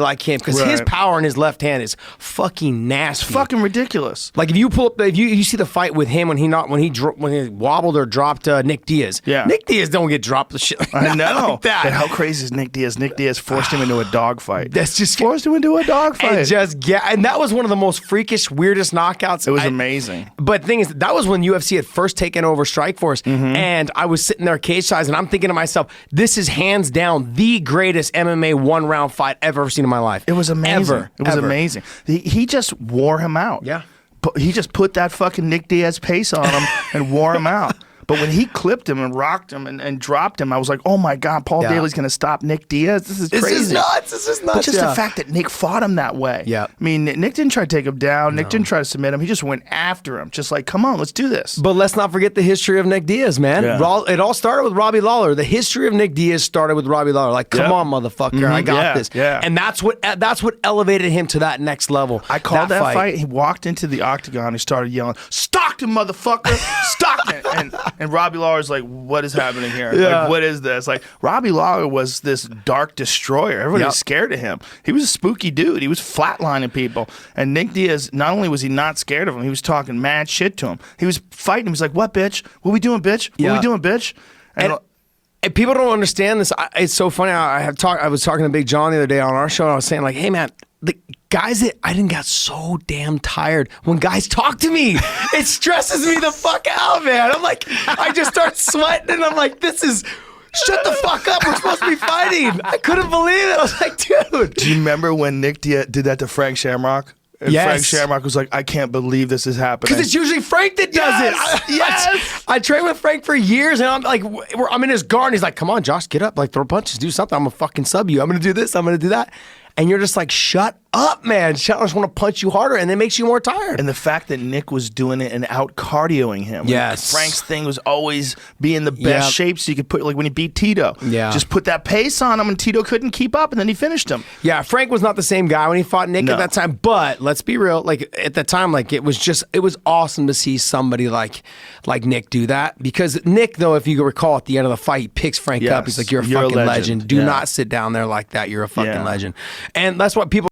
like him because his power in his left hand is fucking nasty. It's fucking ridiculous. Like if you pull up, if you see the fight with him when he wobbled or dropped Nick Diaz. Yeah. Nick Diaz don't get dropped the shit. Like I know. like that. But how crazy is Nick Diaz? Nick Diaz forced him into a dogfight. That's just Forced him into a dogfight. And that was one of the most freakish, weirdest knockouts. It was amazing. But the thing is, that was when UFC had first taken over Strikeforce, and I was sitting there cage size, and I'm thinking to myself, this is hands down the greatest MMA one-round fight I've ever seen in my life. It was amazing. It was amazing. He just wore him out. Yeah. He just put that fucking Nick Diaz pace on him and wore him out. But when he clipped him and rocked him and dropped him, I was like, oh my God, Paul Daly's going to stop Nick Diaz? This is crazy. This is nuts. This is nuts. But just the fact that Nick fought him that way. Yeah. I mean, Nick didn't try to take him down. Nick didn't try to submit him. He just went after him. Just like, come on, let's do this. But let's not forget the history of Nick Diaz, man. Yeah. It all started with Robbie Lawler. The history of Nick Diaz started with Robbie Lawler. Like, come on, motherfucker, I got this. Yeah. And that's what elevated him to that next level. I called that fight. He walked into the octagon. He started yelling, Stockton, motherfucker, Stockton. And Robbie Lawler's like, what is happening here? Yeah. Like, what is this? Like, Robbie Lawler was this dark destroyer. Everybody was scared of him. He was a spooky dude. He was flatlining people. And Nick Diaz, not only was he not scared of him, he was talking mad shit to him. He was fighting him. He was like, what, bitch? What we doing, bitch? What we doing, bitch? And people don't understand this. It's so funny. I was talking to Big John the other day on our show, and I was saying, like, hey, man, the guys that I didn't got so damn tired when guys talk to me. It stresses me the fuck out, man. I'm like, I just start sweating, and I'm like, this is... Shut the fuck up. We're supposed to be fighting. I couldn't believe it. I was like, dude. Do you remember when Nick Diaz did that to Frank Shamrock? And Frank Shamrock was like, I can't believe this is happening. Because it's usually Frank that does it. Yes. I trained with Frank for years, and I'm like, I'm in his guard, and he's like, come on, Josh, get up. Like, throw punches, do something. I'm going to fucking sub you. I'm going to do this. I'm going to do that. And you're just like, shut up, man. I just want to punch you harder, and it makes you more tired. And the fact that Nick was doing it and out cardioing him. Yes. Frank's thing was always be in the best shape so you could put, like when he beat Tito. Yeah. Just put that pace on him, and Tito couldn't keep up, and then he finished him. Yeah, Frank was not the same guy when he fought Nick at that time. But let's be real, like at that time, like it was awesome to see somebody like Nick do that. Because Nick, though, if you recall at the end of the fight, he picks Frank up. He's like, you're a fucking legend. Do not sit down there like that. You're a fucking legend. And that's what people